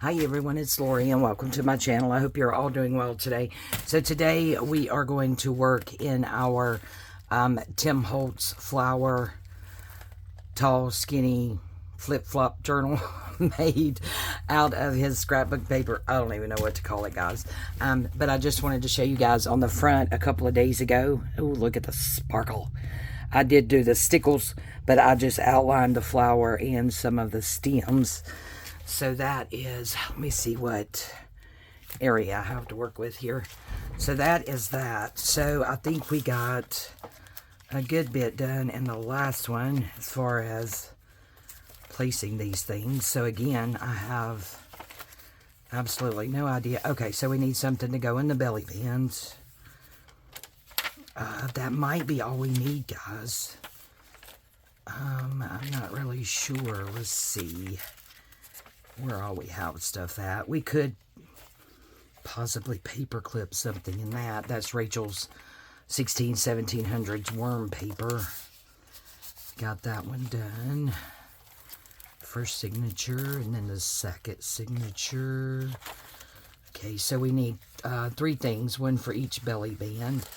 Hi everyone, it's Lori and welcome to my channel. I hope you're all doing well today. So today we are going to work in our Tim Holtz flower, tall, skinny, flip-flop journal made out of his scrapbook paper. I don't even know what to call it, guys. But I just wanted to show you guys on the front a couple of days ago. Oh, look at the sparkle. I did do the stickles, but I just outlined the flower and some of the stems. So that is, let me see what area I have to work with here. So that is that. So I think we got a good bit done in the last one as far as placing these things. So again, I have absolutely no idea. Okay, so we need something to go in the belly bands. That might be all we need, guys. I'm not really sure. Let's see where all we have stuff at. We could possibly paper clip something in that. That's Rachel's 1700s worm paper. Got that one done. First signature and then the second signature. Okay, so we need 3 things, one for each belly band.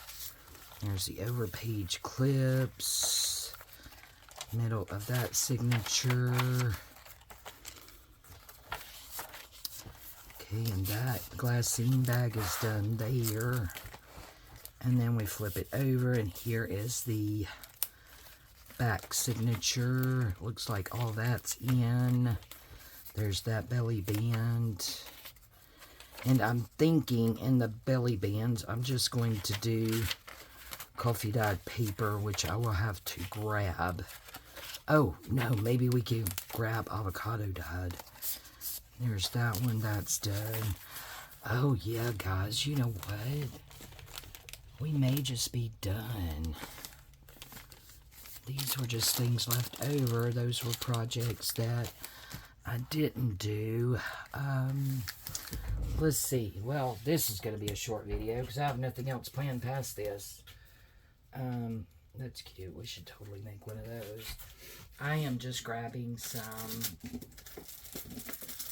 There's the overpage clips, middle of that signature. Okay, and that glassine bag is done there. And then we flip it over, and here is the back signature. Looks like all that's in. There's that belly band. And I'm thinking in the belly bands, I'm just going to do coffee dyed paper, which I will have to grab. Oh, no, maybe we can grab avocado dyed. There's that one, that's done. Oh, yeah, guys, you know what? We may just be done. These were just things left over. Those were projects that I didn't do. Let's see. Well, this is going to be a short video because I have nothing else planned past this. That's cute. We should totally make one of those. I am just grabbing some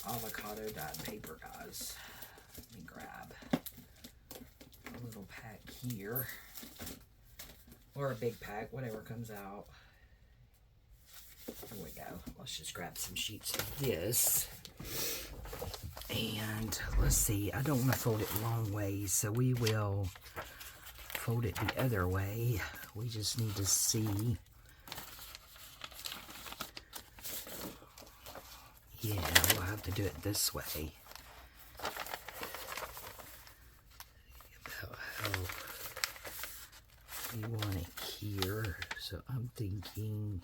avocado dyed paper, guys. Let me grab a little pack here. Or a big pack, whatever comes out. There we go. Let's just grab some sheets of this. And let's see. I don't want to fold it long ways, so we will fold it the other way. We just need to see. Yeah, we'll have to do it this way. About how we want it here. So I'm thinking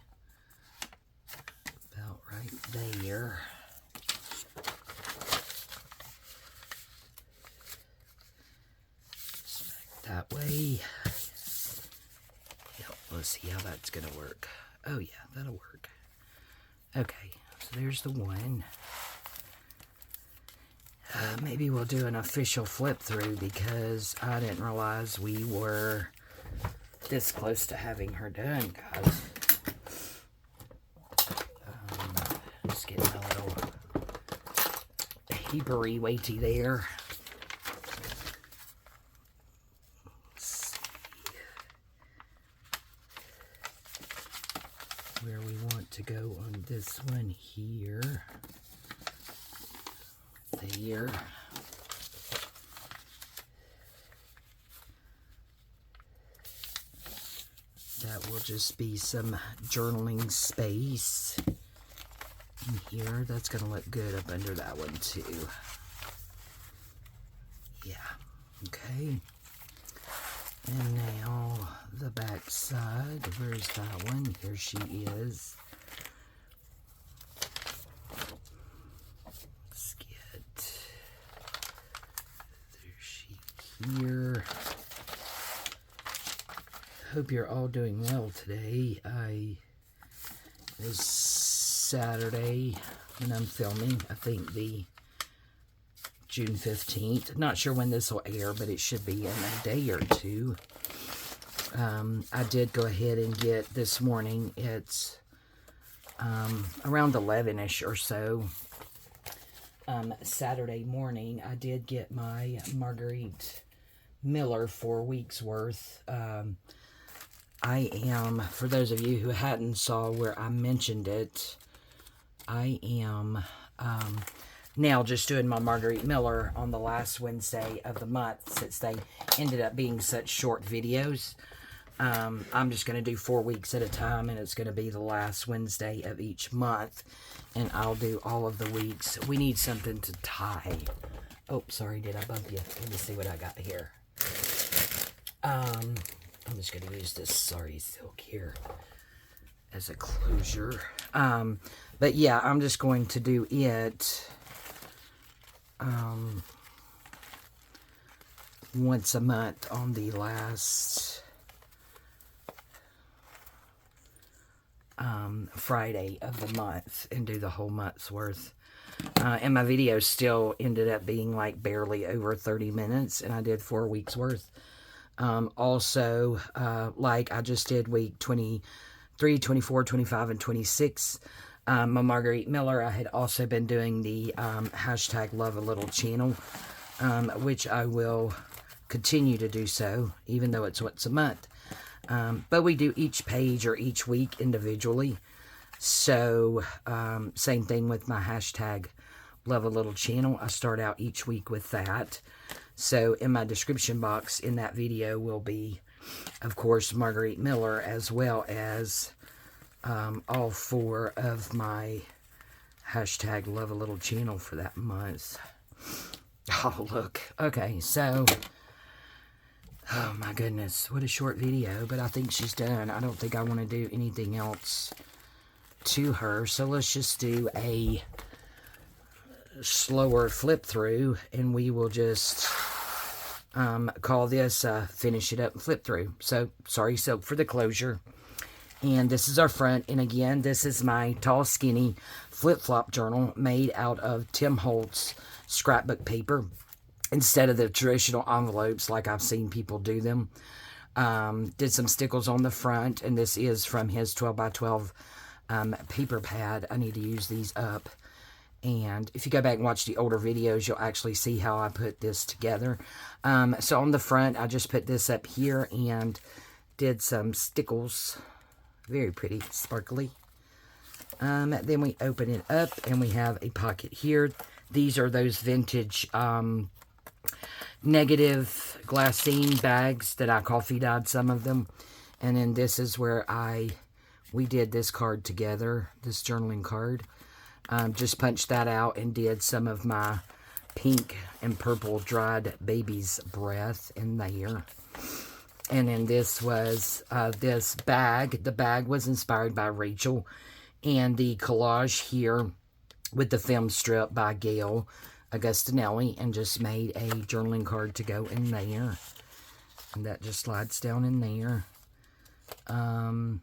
about right there. That way. Yep, let's see how that's gonna work. Oh yeah, that'll work. Okay, so there's the one. Maybe we'll do an official flip through because I didn't realize we were this close to having her done, guys. Just getting a little papery weighty there. Where we want to go on this one here. There. That will just be some journaling space in here. That's going to look good up under that one too. Yeah. Okay. And now the back side. Where's that one? Here she is. Let's get, there she here. Hope you're all doing well today. It is Saturday when I'm filming. I think the June 15th. Not sure when this will air, but it should be in a day or two. I did go ahead and get this morning. It's around 11-ish or so. Saturday morning, I did get my Marguerite Miller 4 weeks worth. I am, for those of you who hadn't saw where I mentioned it, I am now just doing my Marguerite Miller on the last Wednesday of the month, since they ended up being such short videos. I'm just going to do 4 weeks at a time, and it's going to be the last Wednesday of each month, and I'll do all of the weeks. We need something to tie. Oh, sorry, did I bump you? Let me see what I got here. I'm just going to use this sorry silk here as a closure. But yeah, I'm just going to do it once a month on the last Friday of the month, and do the whole month's worth. And my video still ended up being like barely over 30 minutes, and I did 4 weeks worth. Also, like I just did week 23, 24, 25, and 26. My Marguerite Miller, I had also been doing the hashtag Love a Little channel, which I will continue to do so, even though it's once a month. But we do each page or each week individually. So, same thing with my hashtag Love a Little channel. I start out each week with that. So, in my description box in that video will be, of course, Marguerite Miller, as well as all 4 of my hashtag Love a Little channel for that month. Oh, look. Okay, so, oh my goodness, what a short video, but I think she's done. I don't think I want to do anything else to her, so let's just do a slower flip through, and we will just call this finish it up and flip through. So, sorry silk for the closure. And this is our front, and again, this is my tall, skinny flip-flop journal made out of Tim Holtz scrapbook paper instead of the traditional envelopes like I've seen people do them. Did some stickles on the front, and this is from his 12x12 paper pad. I need to use these up. And if you go back and watch the older videos, you'll actually see how I put this together. So on the front, I just put this up here and did some stickles. Very pretty, sparkly. Then we open it up, and we have a pocket here. These are those vintage negative glassine bags that I coffee dyed some of them. And then this is where we did this card together, this journaling card. Just punched that out and did some of my pink and purple dried baby's breath in there. And then this was this bag. The bag was inspired by Rachel. And the collage here with the film strip by Gail Augustinelli, and just made a journaling card to go in there. And that just slides down in there. I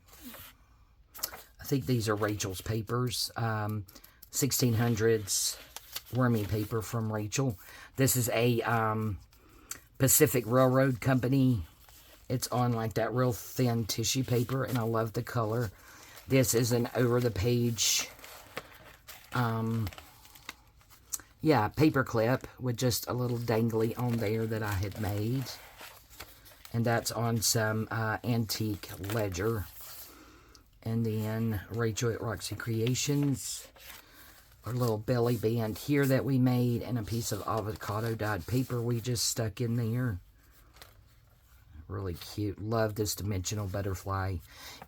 think these are Rachel's papers. 1600s wormy paper from Rachel. This is a Pacific Railroad Company. It's on like that real thin tissue paper, and I love the color. This is an over-the-page paper clip with just a little dangly on there that I had made. And that's on some antique ledger. And then Rachel at Roxy Creations. Our little belly band here that we made, and a piece of avocado dyed paper we just stuck in there. Really cute. Love this dimensional butterfly.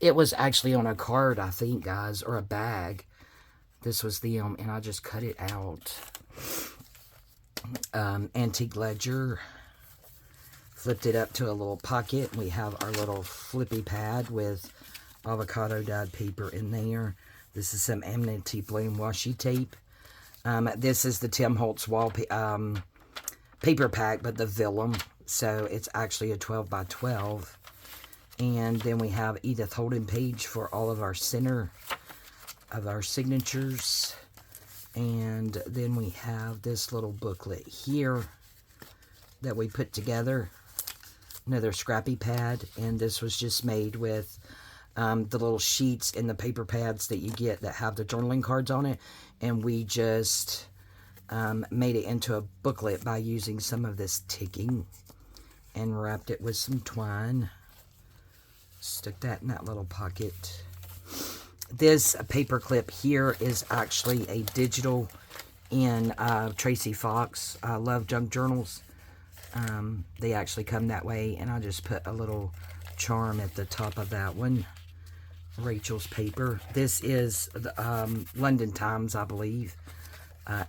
It was actually on a card, I think, guys, or a bag. This was the, and I just cut it out. Antique ledger. Flipped it up to a little pocket. We have our little flippy pad with avocado dyed paper in there. This is some Amity Bloom washi tape. This is the Tim Holtz wall paper pack, but the vellum. So it's actually a 12x12. And then we have Edith Holden page for all of our center of our signatures. And then we have this little booklet here that we put together. Another scrappy pad. And this was just made with the little sheets and the paper pads that you get that have the journaling cards on it. And we just made it into a booklet by using some of this ticking and wrapped it with some twine. Stuck that in that little pocket. This paper clip here is actually a digital in Tracy Fox Love Junk Journals. They actually come that way, and I just put a little charm at the top of that one. Rachel's paper. This is the London Times, I believe,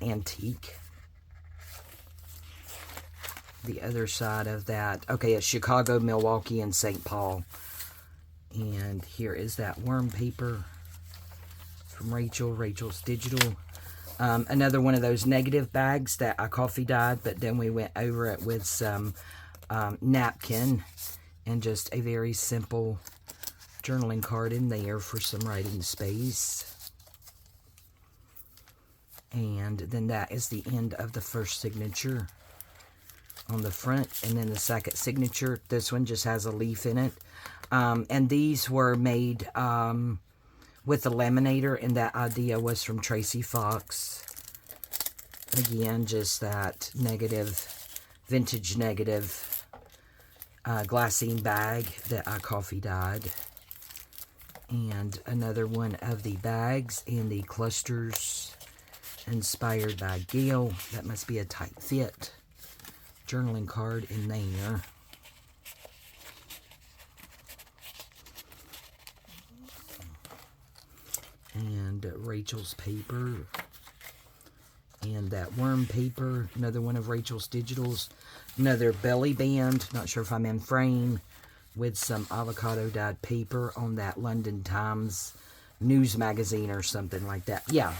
antique. The other side of that, okay, it's Chicago, Milwaukee, and St. Paul. And here is that worm paper from Rachel. Rachel's digital. Another one of those negative bags that I coffee dyed, but then we went over it with some napkin and just a very simple journaling card in there for some writing space. And then that is the end of the first signature on the front. And then the second signature, this one just has a leaf in it. And these were made with the laminator, and that idea was from Tracy Fox. Again, just that negative, vintage negative glassine bag that I coffee dyed. And another one of the bags and the clusters inspired by Gail. That must be a tight fit. Journaling card in there. And Rachel's paper. And that worm paper. Another one of Rachel's digitals. Another belly band. Not sure if I'm in frame. With some avocado dyed paper on that London Times news magazine or something like that. Yeah,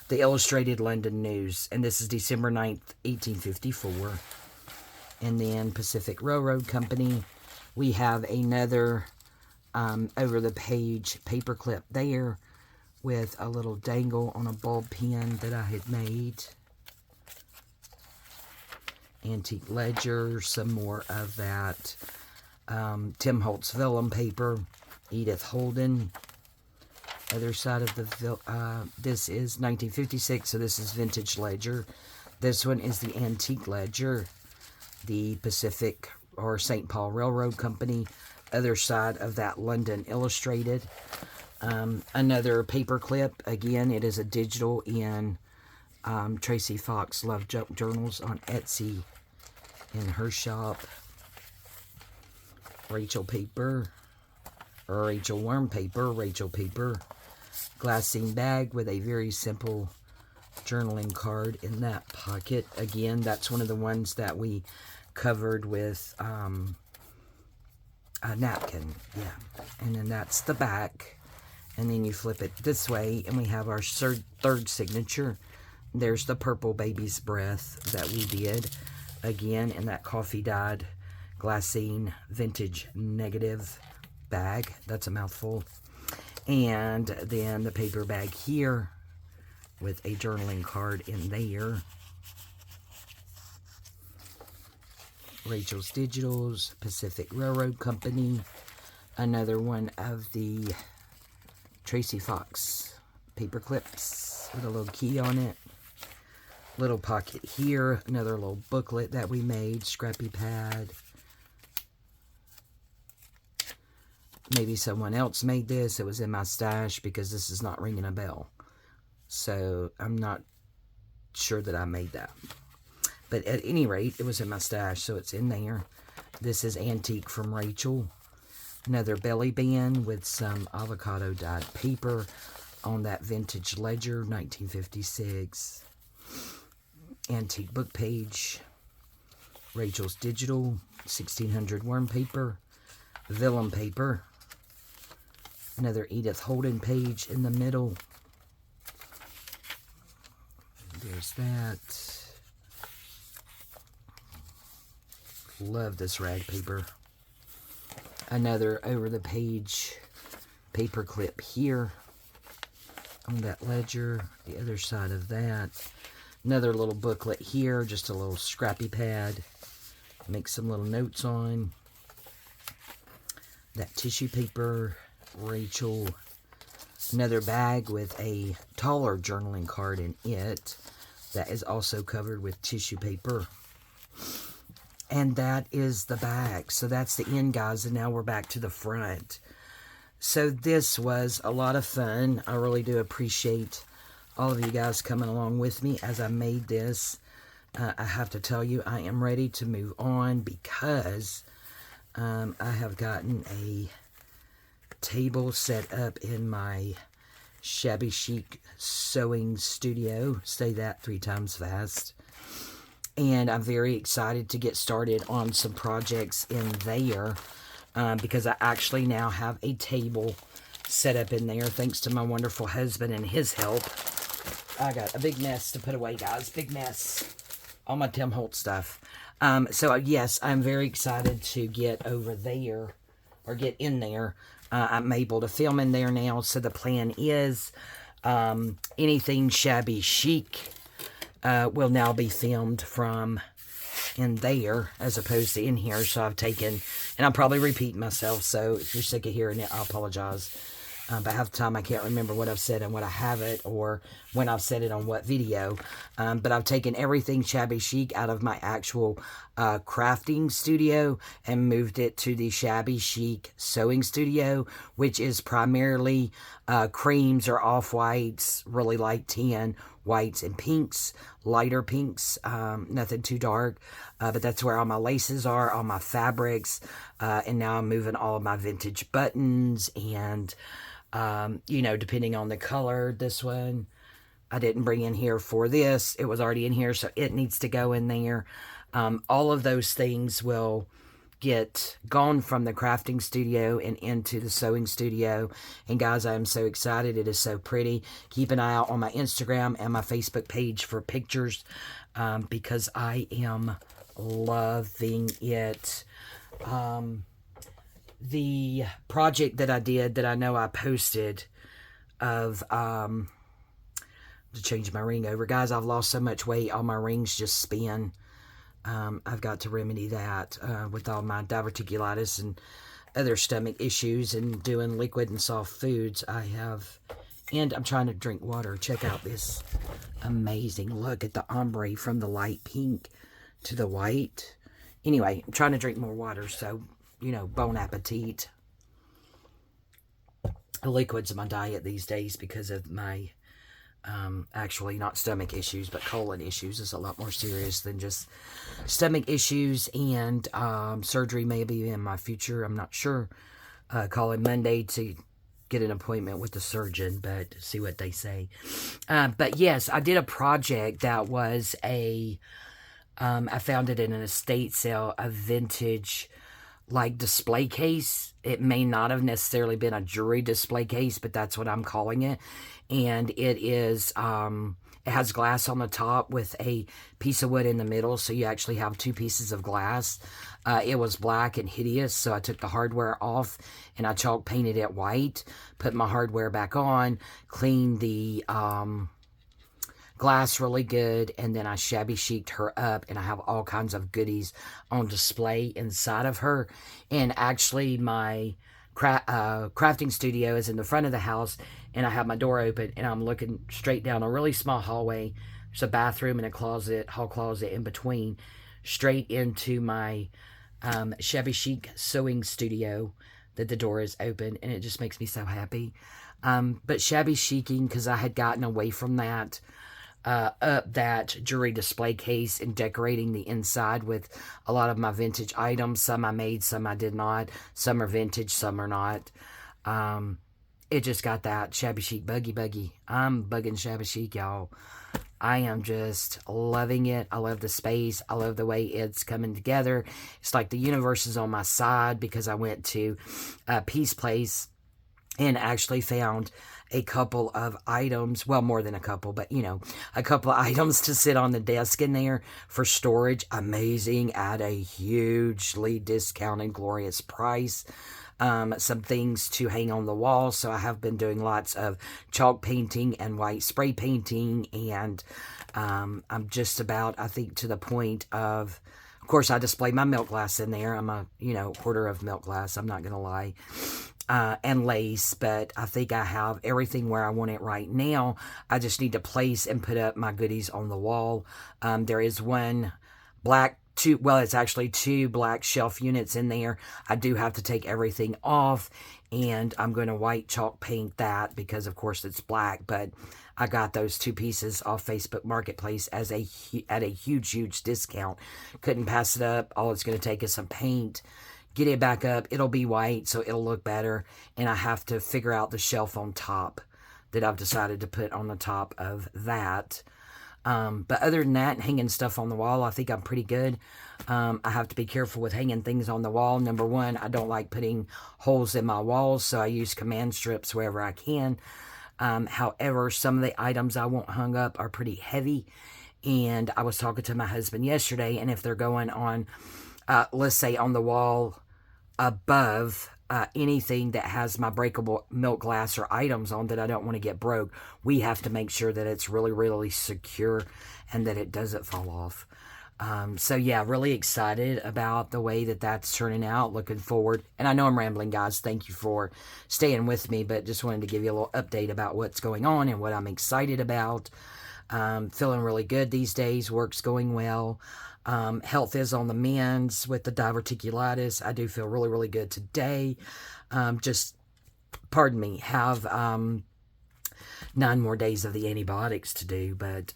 the Illustrated London News. And this is December 9th, 1854. And then Pacific Railroad Company. We have another over the page paper clip there with a little dangle on a bulb pen that I had made. Antique ledger, some more of that. Tim Holtz vellum paper, Edith Holden. Other side of the, this is 1956, so this is vintage ledger. This one is the antique ledger, the Pacific or St. Paul Railroad Company. Other side of that, London Illustrated. Another paper clip. Again, it is a digital in Tracy Fox Love Junk Journals on Etsy in her shop. Rachel paper, or Rachel worm paper, Rachel paper. Glassine bag with a very simple journaling card in that pocket. Again, that's one of the ones that we covered with a napkin. Yeah, and then that's the back. And then you flip it this way, and we have our third signature. There's the purple baby's breath that we did. Again, in that coffee dyed glassine vintage negative bag. That's a mouthful. And then the paper bag here with a journaling card in there. Rachel's Digitals, Pacific Railroad Company. Another one of the Tracy Fox paper clips with a little key on it. Little pocket here. Another little booklet that we made. Scrappy pad. Maybe someone else made this. It was in my stash because this is not ringing a bell. So I'm not sure that I made that. But at any rate, it was in my stash, so it's in there. This is antique from Rachel. Another belly band with some avocado dyed paper on that vintage ledger, 1956. Antique book page. Rachel's Digital, 1600 worm paper. Vellum paper. Another Edith Holden page in the middle. There's that. Love this rag paper. Another over the page paper clip here on that ledger. The other side of that. Another little booklet here. Just a little scrappy pad. Make some little notes on. That tissue paper. Rachel. Another bag with a taller journaling card in it. that is also covered with tissue paper. And that is the back. So that's the end, guys, and now we're back to the front. So this was a lot of fun. I really do appreciate all of you guys coming along with me as I made this. I have to tell you, I am ready to move on because I have gotten a table set up in my shabby chic sewing studio. Say that 3 times fast. And I'm very excited to get started on some projects in there. Because I actually now have a table set up in there thanks to my wonderful husband and his help. I got a big mess to put away, guys. Big mess. All my Tim Holtz stuff. So, yes, I'm very excited to get over there, or get in there. I'm able to film in there now, so the plan is anything shabby chic will now be filmed from in there as opposed to in here. So I've taken, and I'm probably repeating myself, so if you're sick of hearing it, I apologize. But half the time I can't remember what I've said and what I haven't, or when I've said it on what video. But I've taken everything shabby chic out of my actual crafting studio and moved it to the shabby chic sewing studio, which is primarily creams or off-whites, really light tan, whites and pinks, lighter pinks, nothing too dark. But that's where all my laces are, all my fabrics. And now I'm moving all of my vintage buttons and... you know, depending on the color, this one I didn't bring in here for this. It was already in here, so it needs to go in there. All of those things will get gone from the crafting studio and into the sewing studio. And guys, I am so excited. It is so pretty. Keep an eye out on my Instagram and my Facebook page for pictures because I am loving it. The project that I did that I know I posted of, to change my ring over. Guys, I've lost so much weight, all my rings just spin. I've got to remedy that with all my diverticulitis and other stomach issues and doing liquid and soft foods. And I'm trying to drink water. Check out this amazing look at the ombre from the light pink to the white. Anyway, I'm trying to drink more water, so... you know, bon appetit. Liquids in my diet these days because of my, actually not stomach issues, but colon issues. Is a lot more serious than just stomach issues, and surgery maybe in my future. I'm not sure. Calling Monday to get an appointment with the surgeon, but see what they say. But yes, I did a project that was I found it in an estate sale, a vintage... like display case. It may not have necessarily been a jewelry display case, but that's what I'm calling it. And it is, it has glass on the top with a piece of wood in the middle, so you actually have 2 pieces of glass. It was black and hideous, so I took the hardware off and I chalk painted it white, put my hardware back on, cleaned the glass really good, and then I shabby chic'd her up, and I have all kinds of goodies on display inside of her. And actually my crafting studio is in the front of the house, and I have my door open, and I'm looking straight down a really small hallway. There's a bathroom and a closet, hall closet in between, straight into my shabby chic sewing studio that the door is open, and it just makes me so happy. But shabby chicing, because I had gotten away from that, up that jewelry display case and decorating the inside with a lot of my vintage items. Some I made, some I did not. Some are vintage, some are not. It just got that shabby chic buggy. I'm bugging shabby chic, y'all. I am just loving it. I love the space. I love the way it's coming together. It's like the universe is on my side because I went to Peace Place and actually found a couple of items, well, more than a couple, but, you know, a couple of items to sit on the desk in there for storage. Amazing at a hugely discounted, glorious price. Some things to hang on the wall. So I have been doing lots of chalk painting and white spray painting. And I'm just about, I think, to the point of course, I display my milk glass in there. I'm a, you know, hoarder of milk glass. I'm not going to lie. and lace, but I think I have everything where I want it right now. I just need to place and put up my goodies on the wall. There is one black, it's actually 2 black shelf units in there. I do have to take everything off, and I'm going to white chalk paint that because, of course, it's black, but I got those 2 pieces off Facebook Marketplace at a huge discount. Couldn't pass it up. All it's going to take is some paint. Get it back up. It'll be white, so it'll look better. And I have to figure out the shelf on top that I've decided to put on the top of that. But other than that, hanging stuff on the wall, I think I'm pretty good. I have to be careful with hanging things on the wall. Number one, I don't like putting holes in my walls, so I use command strips wherever I can. However, some of the items I want hung up are pretty heavy. And I was talking to my husband yesterday, and if they're going on, let's say on the wall above anything that has my breakable milk glass or items on that I don't want to get broke, we have to make sure that it's really secure and that it doesn't fall off. So yeah, really excited about the way that that's turning out. Looking forward. And I know I'm rambling, guys. Thank you for staying with me, but just wanted to give you a little update about what's going on and what I'm excited about. Feeling really good these days. Work's going well. Health is on the mends with the diverticulitis. I do feel really good today. Just, pardon me, have 9 more days of the antibiotics to do. But,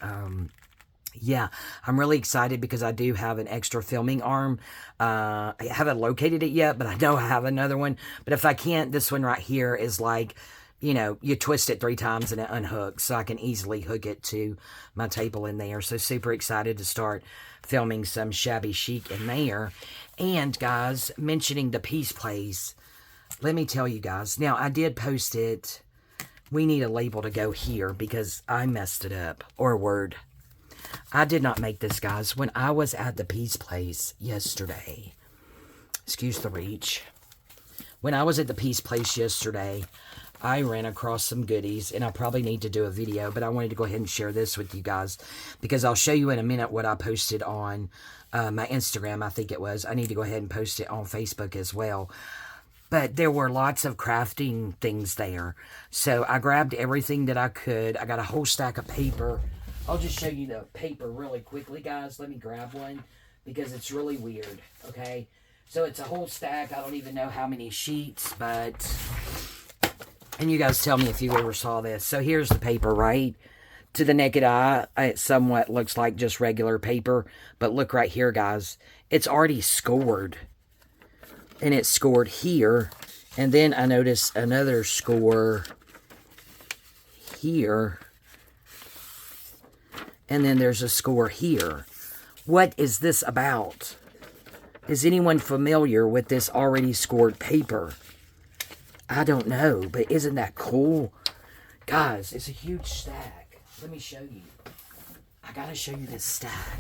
yeah, I'm really excited because I do have an extra filming arm. I haven't located it yet, but I know I have another one. But if I can't, this one right here is like, you know, you twist it 3 times and it unhooks, so I can easily hook it to my table in there. So super excited to start filming some shabby chic in there. And guys, mentioning the Peace Place, let me tell you guys, now I did post it. We need a label to go here because I messed it up. Or word. I did not make this, guys. When I was at the Peace Place yesterday, excuse the reach. When I was at the Peace Place yesterday, I ran across some goodies, and I probably need to do a video, but I wanted to go ahead and share this with you guys because I'll show you in a minute what I posted on my Instagram, I think it was. I need to go ahead and post it on Facebook as well. But there were lots of crafting things there. So I grabbed everything that I could. I got a whole stack of paper. I'll just show you the paper really quickly, guys. Let me grab one because it's really weird, okay? So it's a whole stack. I don't even know how many sheets, but... And you guys tell me if you ever saw this. So here's the paper, right? To the naked eye, it somewhat looks like just regular paper. But look right here, guys. It's already scored. And it's scored here. And then I notice another score here. And then there's a score here. What is this about? Is anyone familiar with this already scored paper? I don't know, but isn't that cool? Guys, it's a huge stack. Let me show you. I gotta show you this stack.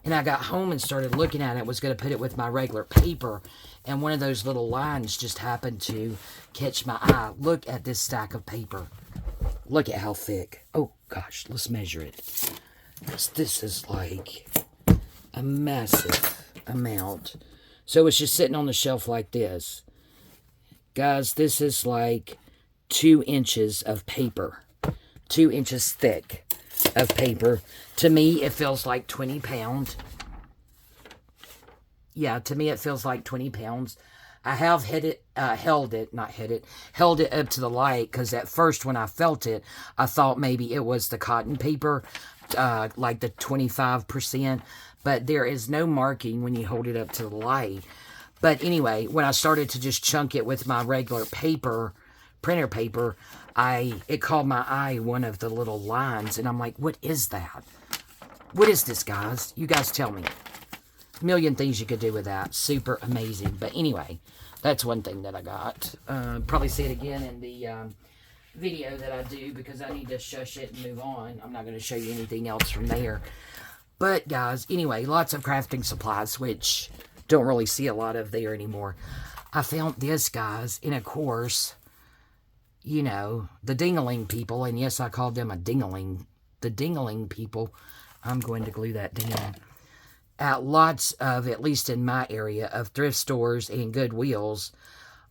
And I got home and started looking at it. Was going to put it with my regular paper. And one of those little lines just happened to catch my eye. Look at this stack of paper. Look at how thick. Oh, gosh, let's measure it. This is like a massive amount. So it's just sitting on the shelf like this. Guys, this is like 2 inches of paper. 2 inches thick of paper. To me, it feels like 20 pounds. Yeah, to me, it feels like 20 pounds. I have held it up to the light, because at first when I felt it, I thought maybe it was the cotton paper, like the 25%, but there is no marking when you hold it up to the light. But anyway, when I started to just chunk it with my regular paper, printer paper, it caught my eye one of the little lines, and I'm like, what is that? What is this, guys? You guys tell me. A million things you could do with that. Super amazing. But anyway, that's one thing that I got. Probably see it again in the video that I do, because I need to shush it and move on. I'm not going to show you anything else from there. But, guys, anyway, lots of crafting supplies, which don't really see a lot of there anymore. I found this, guys, and of course, you know, the dingling people, and yes, I called them a dingling. The dingling people, I'm going to glue that down. At lots of, at least in my area, of thrift stores and Goodwills,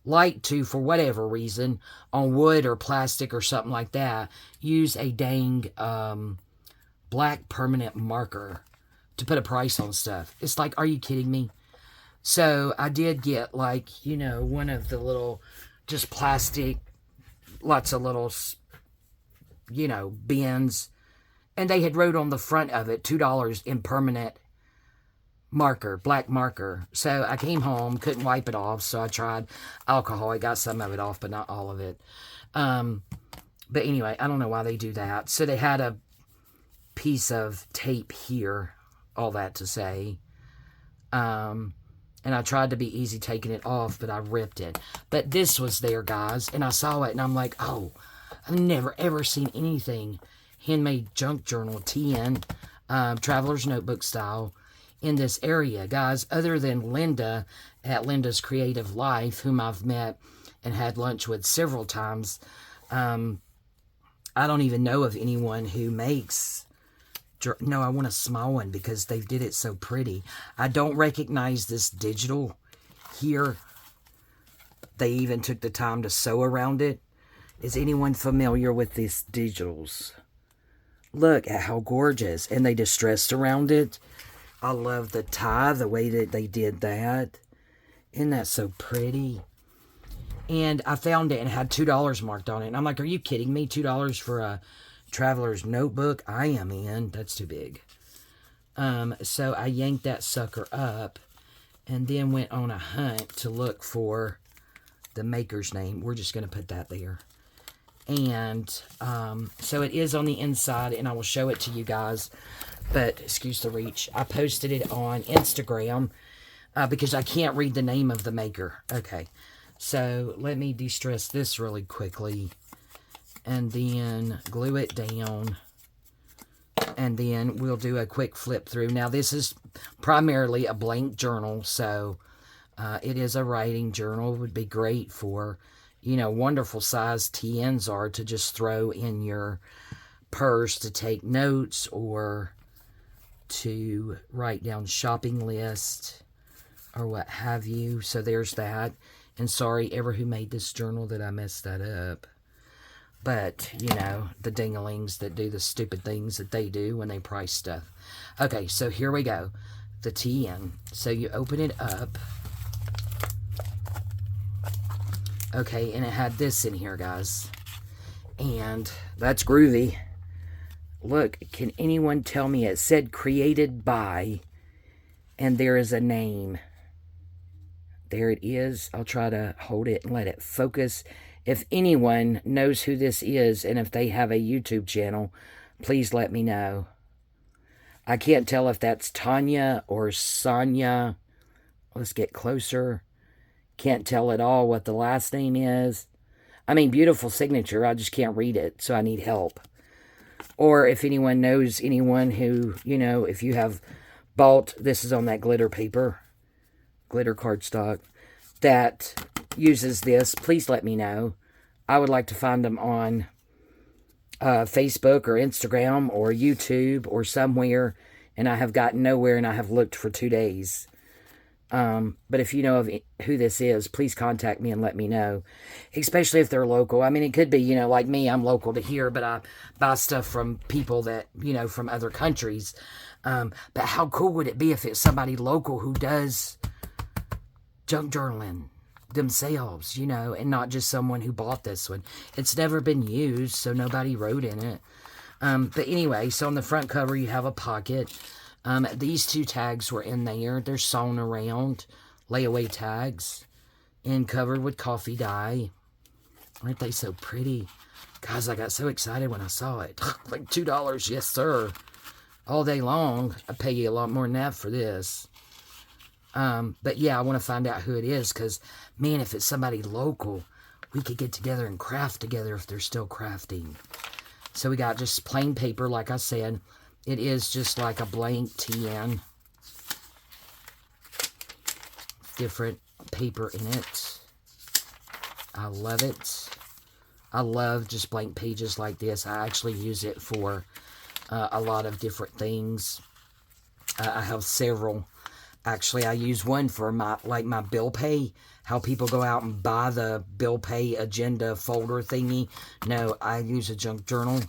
like to, for whatever reason, on wood or plastic or something like that, use a dang black permanent marker to put a price on stuff. It's like, are you kidding me? So I did get, like, you know, one of the little, just plastic, lots of little, you know, bins. And they had wrote on the front of it, $2 in permanent marker, black marker. So I came home, couldn't wipe it off, so I tried alcohol. I got some of it off, but not all of it. But anyway, I don't know why they do that. So they had a piece of tape here, all that to say. And I tried to be easy taking it off, but I ripped it. But this was there, guys, and I saw it, and I'm like, oh, I've never, ever seen anything handmade junk journal, TN, Traveler's Notebook style, in this area, guys, other than Linda at Linda's Creative Life, whom I've met and had lunch with several times. I don't even know of anyone who makes... No, I want a small one because they did it so pretty. I don't recognize this digital here. They even took the time to sew around it. Is anyone familiar with these digitals? Look at how gorgeous. And they distressed around it. I love the tie, the way that they did that. Isn't that so pretty? And I found it and it had $2 marked on it. And I'm like, are you kidding me? $2 for a Traveler's Notebook? I am in. That's too big. So I yanked that sucker up and then went on a hunt to look for the maker's name. We're just going to put that there. And so it is on the inside, and I will show it to you guys. But, excuse the reach, I posted it on Instagram because I can't read the name of the maker. Okay, so let me de-stress this really quickly. And then glue it down. And then we'll do a quick flip through. Now, this is primarily a blank journal, so it is a writing journal. It would be great for, you know, wonderful size TNs are to just throw in your purse to take notes or to write down shopping list or what have you. So there's that. And sorry, ever who made this journal that I messed that up. But, you know, the dinglings that do the stupid things that they do when they price stuff. Okay, so here we go. The TN. So you open it up. Okay, and it had this in here, guys. And that's groovy. Look, can anyone tell me it said created by, and there is a name. There it is. I'll try to hold it and let it focus. If anyone knows who this is, and if they have a YouTube channel, please let me know. I can't tell if that's Tanya or Sonia. Let's get closer. Can't tell at all what the last name is. I mean, beautiful signature. I just can't read it, so I need help. Or if anyone knows anyone who, you know, if you have bought, this is on that glitter paper, glitter cardstock, that uses this, please let me know. I would like to find them on Facebook or Instagram or YouTube or somewhere, and I have gotten nowhere, and I have looked for 2 days. But if you know of who this is, please contact me and let me know, especially if they're local. I mean, it could be, you know, like me, I'm local to here, but I buy stuff from people that, you know, from other countries. But how cool would it be if it's somebody local who does junk journaling themselves, you know, and not just someone who bought this one. It's never been used, so nobody wrote in it. But anyway, so on the front cover, you have a pocket. These 2 tags were in there. They're sewn around, layaway tags, and covered with coffee dye. Aren't they so pretty? Guys, I got so excited when I saw it. Like $2, yes sir. All day long. I'd pay you a lot more than that for this. But yeah, I want to find out who it is, because, man, if it's somebody local, we could get together and craft together if they're still crafting. So we got just plain paper, like I said. It is just like a blank TN. Different paper in it. I love it. I love just blank pages like this. I actually use it for a lot of different things. I have several Actually, I use one for my bill pay. How people go out and buy the bill pay agenda folder thingy. No, I use a junk journal.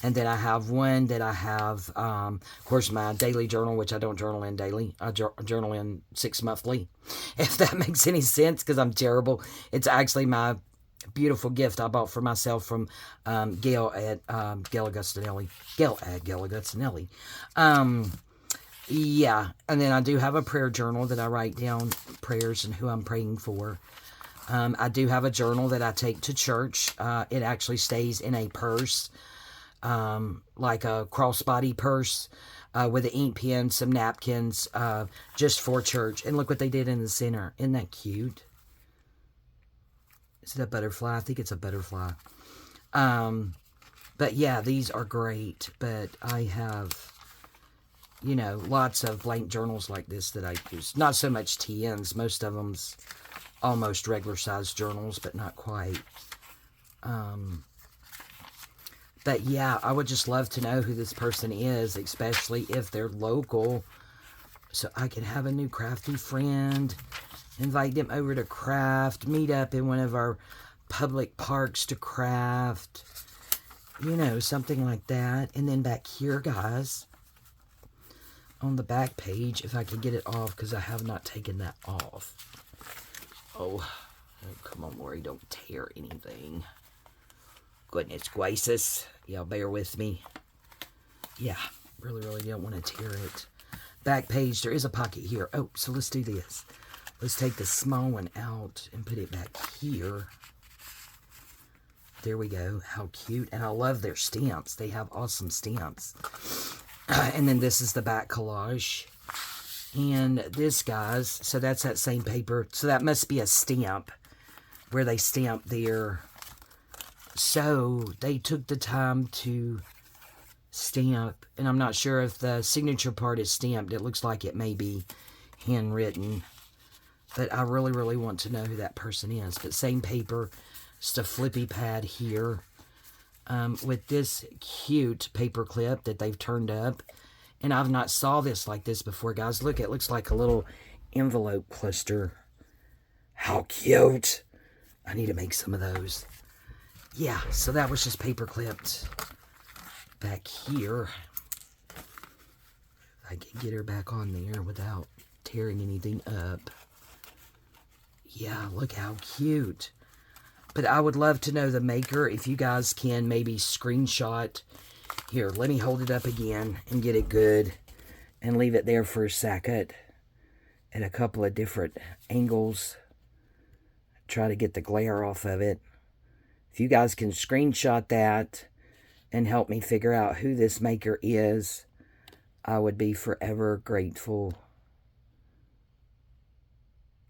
And then I have one that I have, of course, my daily journal, which I don't journal in daily. I journal in 6 monthly, if that makes any sense, because I'm terrible. It's actually my beautiful gift I bought for myself from Gail at Gail Augustinelli. Yeah, and then I do have a prayer journal that I write down prayers and who I'm praying for. I do have a journal that I take to church. It actually stays in a purse, like a crossbody purse, with an ink pen, some napkins, just for church. And look what they did in the center. Isn't that cute? Is it a butterfly? I think it's a butterfly. But yeah, these are great. But I have, you know, lots of blank journals like this that I use. Not so much TNs. Most of them's almost regular sized journals, but not quite. But yeah, I would just love to know who this person is, especially if they're local, so I can have a new crafty friend, invite them over to craft, meet up in one of our public parks to craft, you know, something like that. And then back here, guys, on the back page, if I can get it off, because I have not taken that off. Oh, come on, Lori, don't tear anything. Goodness gracious. Y'all bear with me. Yeah, really don't want to tear it. Back page, there is a pocket here. Oh, so let's do this. Let's take the small one out and put it back here. There we go. How cute. And I love their stamps. They have awesome stamps. And then this is the back collage. And this, guys, so that's that same paper. So that must be a stamp where they stamp their... So they took the time to stamp, and I'm not sure if the signature part is stamped. It looks like it may be handwritten, but I really want to know who that person is. But same paper, just a flippy pad here, with this cute paper clip that they've turned up. And I've not saw this like this before, guys. Look, it looks like a little envelope cluster. How cute. I need to make some of those. Yeah, so that was just paper clipped back here. I can get her back on there without tearing anything up. Yeah, look how cute. But I would love to know the maker. If you guys can maybe screenshot. Here, let me hold it up again and get it good. And leave it there for a second. At a couple of different angles. Try to get the glare off of it. If you guys can screenshot that and help me figure out who this maker is, I would be forever grateful.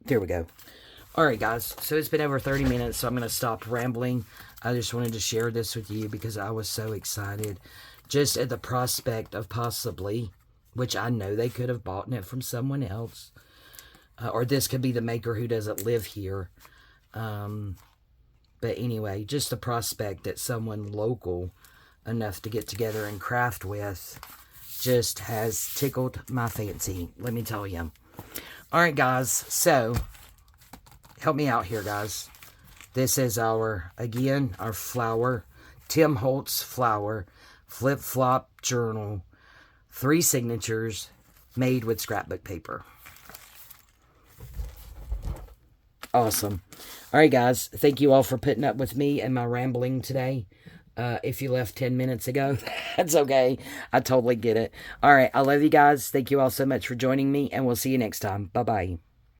There we go. Alright, guys. So it's been over 30 minutes, so I'm going to stop rambling. I just wanted to share this with you because I was so excited. Just at the prospect of possibly, which I know they could have bought it from someone else. Or this could be the maker who doesn't live here. But anyway, just the prospect that someone local enough to get together and craft with just has tickled my fancy, let me tell you. Alright, guys, so help me out here, guys. This is our flower, Tim Holtz flower, flip-flop journal, 3 signatures made with scrapbook paper. Awesome. All right, guys. Thank you all for putting up with me and my rambling today. If you left 10 minutes ago, that's okay. I totally get it. All right. I love you guys. Thank you all so much for joining me, and we'll see you next time. Bye-bye.